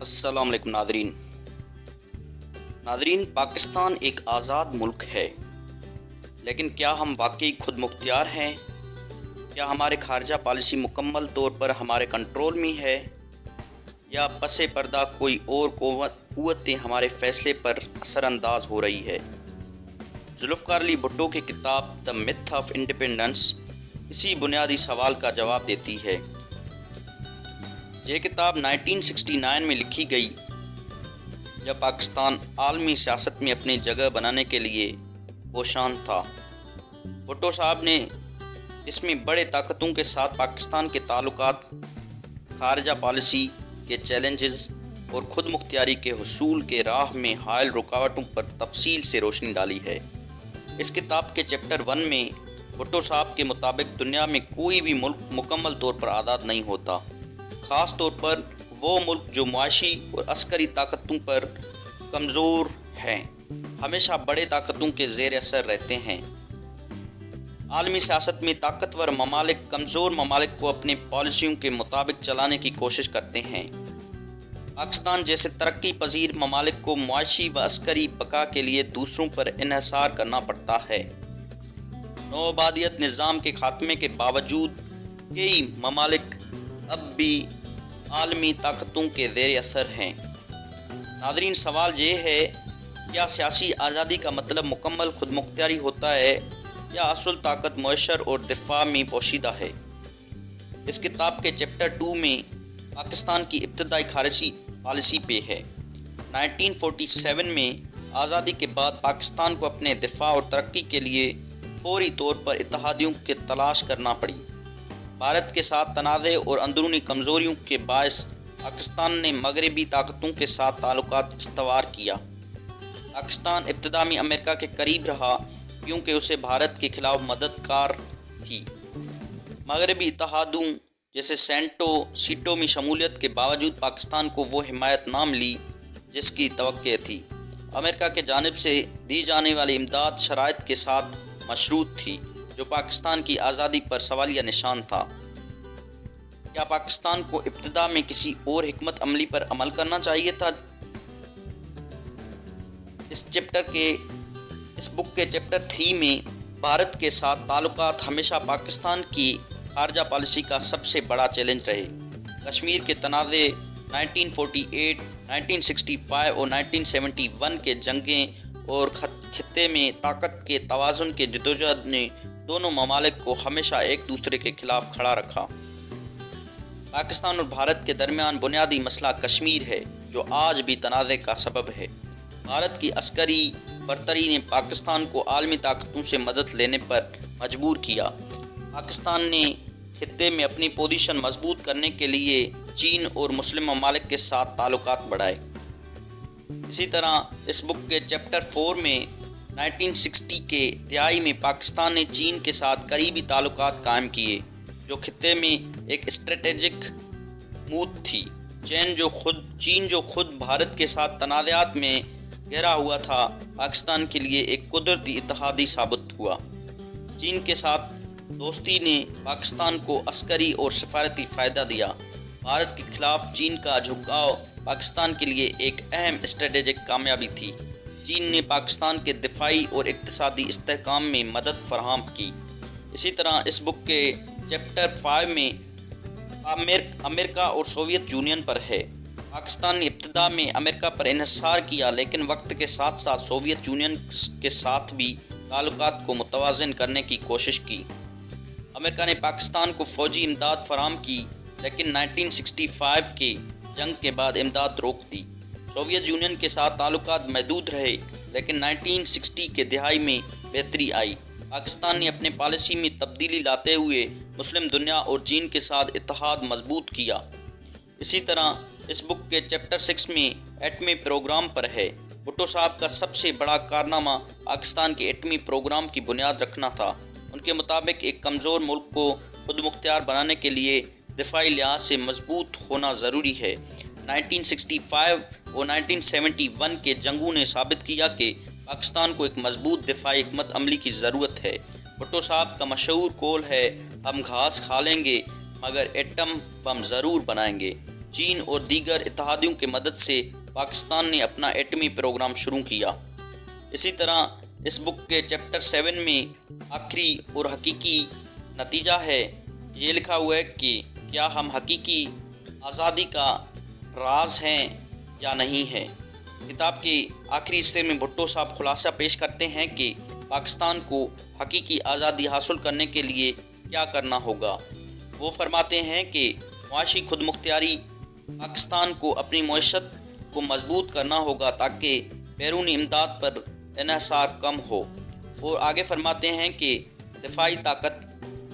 السلام علیکم ناظرین، پاکستان ایک آزاد ملک ہے، لیکن کیا ہم واقعی خود مختار ہیں؟ کیا ہمارے خارجہ پالیسی مکمل طور پر ہمارے کنٹرول میں ہے، یا پس پردہ کوئی اور قوتیں ہمارے فیصلے پر اثر انداز ہو رہی ہے؟ ذوالفقار علی بھٹو کی کتاب دی میتھ آف انڈیپینڈنس اسی بنیادی سوال کا جواب دیتی ہے۔ یہ کتاب 1969 میں لکھی گئی جب پاکستان عالمی سیاست میں اپنی جگہ بنانے کے لیے کوشاں تھا۔ بھٹو صاحب نے اس میں بڑے طاقتوں کے ساتھ پاکستان کے تعلقات، خارجہ پالیسی کے چیلنجز اور خود مختاری کے حصول کے راہ میں حائل رکاوٹوں پر تفصیل سے روشنی ڈالی ہے۔ اس کتاب کے چیپٹر 1 میں بھٹو صاحب کے مطابق دنیا میں کوئی بھی ملک مکمل طور پر آزاد نہیں ہوتا، خاص طور پر وہ ملک جو معاشی اور عسکری طاقتوں پر کمزور ہیں، ہمیشہ بڑے طاقتوں کے زیر اثر رہتے ہیں۔ عالمی سیاست میں طاقتور ممالک کمزور ممالک کو اپنی پالیسیوں کے مطابق چلانے کی کوشش کرتے ہیں۔ پاکستان جیسے ترقی پذیر ممالک کو معاشی و عسکری بقا کے لیے دوسروں پر انحصار کرنا پڑتا ہے۔ نوآبادیت نظام کے خاتمے کے باوجود کئی ممالک اب بھی عالمی طاقتوں کے زیر اثر ہیں۔ ناظرین، سوال یہ ہے، کیا سیاسی آزادی کا مطلب مکمل خود مختاری ہوتا ہے، یا اصل طاقت معاشر اور دفاع میں پوشیدہ ہے؟ اس کتاب کے چیپٹر 2 میں پاکستان کی ابتدائی خارجی پالیسی پہ ہے۔ 1947 میں آزادی کے بعد پاکستان کو اپنے دفاع اور ترقی کے لیے فوری طور پر اتحادیوں کی تلاش کرنا پڑی۔ بھارت کے ساتھ تنازع اور اندرونی کمزوریوں کے باعث پاکستان نے مغربی طاقتوں کے ساتھ تعلقات استوار کیا۔ پاکستان ابتدا میں امریکہ کے قریب رہا کیونکہ اسے بھارت کے خلاف مددگار تھی۔ مغربی اتحادوں جیسے سیٹو میں شمولیت کے باوجود پاکستان کو وہ حمایت نہ ملی جس کی توقع تھی۔ امریکہ کی جانب سے دی جانے والی امداد شرائط کے ساتھ مشروط تھی، جو پاکستان کی آزادی پر سوالیہ نشان تھا۔ کیا پاکستان کو ابتدا میں کسی اور حکمت عملی پر عمل کرنا چاہیے تھا؟ اس بک کے چیپٹر 3 میں بھارت کے ساتھ تعلقات ہمیشہ پاکستان کی خارجہ پالیسی کا سب سے بڑا چیلنج رہے۔ کشمیر کے تنازع، 1948، 1965 اور 1971 کے جنگیں اور خطے میں طاقت کے توازن کے جدوجہد نے دونوں ممالک کو ہمیشہ ایک دوسرے کے خلاف کھڑا رکھا۔ پاکستان اور بھارت کے درمیان بنیادی مسئلہ کشمیر ہے، جو آج بھی تنازع کا سبب ہے۔ بھارت کی عسکری برتری نے پاکستان کو عالمی طاقتوں سے مدد لینے پر مجبور کیا۔ پاکستان نے خطے میں اپنی پوزیشن مضبوط کرنے کے لیے چین اور مسلم ممالک کے ساتھ تعلقات بڑھائے۔ اسی طرح اس بک کے چیپٹر 4 میں 1960 کے دہائی میں پاکستان نے چین کے ساتھ قریبی تعلقات قائم کیے، جو خطے میں ایک اسٹریٹجک موڈ تھی۔ چین جو خود بھارت کے ساتھ تنازعات میں گھرا ہوا تھا، پاکستان کے لیے ایک قدرتی اتحادی ثابت ہوا۔ چین کے ساتھ دوستی نے پاکستان کو عسکری اور سفارتی فائدہ دیا۔ بھارت کے خلاف چین کا جھکاؤ پاکستان کے لیے ایک اہم اسٹریٹجک کامیابی تھی۔ چین نے پاکستان کے دفاعی اور اقتصادی استحکام میں مدد فراہم کی۔ اسی طرح اس بک کے چیپٹر 5 میں امریکہ اور سوویت یونین پر ہے۔ پاکستان نے ابتدا میں امریکہ پر انحصار کیا، لیکن وقت کے ساتھ ساتھ سوویت یونین کے ساتھ بھی تعلقات کو متوازن کرنے کی کوشش کی۔ امریکہ نے پاکستان کو فوجی امداد فراہم کی، لیکن 1965 کی جنگ کے بعد امداد روک دی۔ سوویت یونین کے ساتھ تعلقات محدود رہے، لیکن 1960 کے دہائی میں بہتری آئی۔ پاکستان نے اپنے پالیسی میں تبدیلی لاتے ہوئے مسلم دنیا اور چین کے ساتھ اتحاد مضبوط کیا۔ اسی طرح اس بک کے چیپٹر 6 میں ایٹمی پروگرام پر ہے۔ بھٹو صاحب کا سب سے بڑا کارنامہ پاکستان کے ایٹمی پروگرام کی بنیاد رکھنا تھا۔ ان کے مطابق ایک کمزور ملک کو خود مختار بنانے کے لیے دفاعی لحاظ سے مضبوط ہونا ضروری ہے۔ 1965 اور 1971 کے جنگوں نے ثابت کیا کہ پاکستان کو ایک مضبوط دفاعی حکمت عملی کی ضرورت ہے۔ بھٹو صاحب کا مشہور قول ہے، ہم گھاس کھا لیں گے مگر ایٹم بم ضرور بنائیں گے۔ چین اور دیگر اتحادیوں کی مدد سے پاکستان نے اپنا ایٹمی پروگرام شروع کیا۔ اسی طرح اس بک کے چیپٹر 7 میں آخری اور حقیقی نتیجہ ہے، یہ لکھا ہوا ہے کہ کیا ہم حقیقی آزادی کا راز ہیں یا نہیں ہے۔ کتاب کے آخری حصے میں بھٹو صاحب خلاصہ پیش کرتے ہیں کہ پاکستان کو حقیقی آزادی حاصل کرنے کے لیے کیا کرنا ہوگا۔ وہ فرماتے ہیں کہ معاشی خود مختاری پاکستان کو اپنی معیشت کو مضبوط کرنا ہوگا تاکہ بیرونی امداد پر انحصار کم ہو، اور آگے فرماتے ہیں کہ دفاعی طاقت،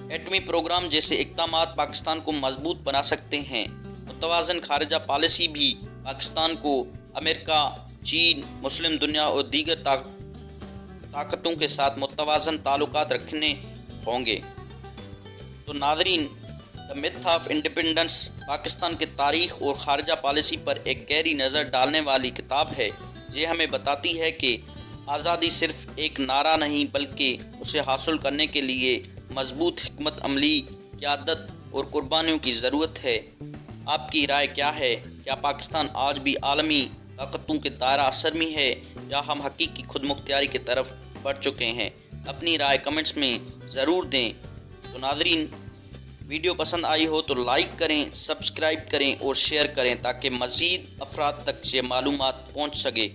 ایٹمی پروگرام جیسے اقدامات پاکستان کو مضبوط بنا سکتے ہیں۔ متوازن خارجہ پالیسی بھی پاکستان کو امریکہ، چین، مسلم دنیا اور دیگر طاقتوں کے ساتھ متوازن تعلقات رکھنے ہوں گے۔ تو ناظرین، دی میتھ آف انڈیپینڈنس پاکستان کی تاریخ اور خارجہ پالیسی پر ایک گہری نظر ڈالنے والی کتاب ہے۔ یہ ہمیں بتاتی ہے کہ آزادی صرف ایک نعرہ نہیں بلکہ اسے حاصل کرنے کے لیے مضبوط حکمت عملی، قیادت اور قربانیوں کی ضرورت ہے۔ آپ کی رائے کیا ہے؟ کیا پاکستان آج بھی عالمی طاقتوں کے دائرہ اثر میں ہے یا ہم حقیقی خود مختاری کی طرف بڑھ چکے ہیں؟ اپنی رائے کمنٹس میں ضرور دیں۔ تو ناظرین، ویڈیو پسند آئی ہو تو لائک کریں، سبسکرائب کریں اور شیئر کریں تاکہ مزید افراد تک یہ معلومات پہنچ سکے۔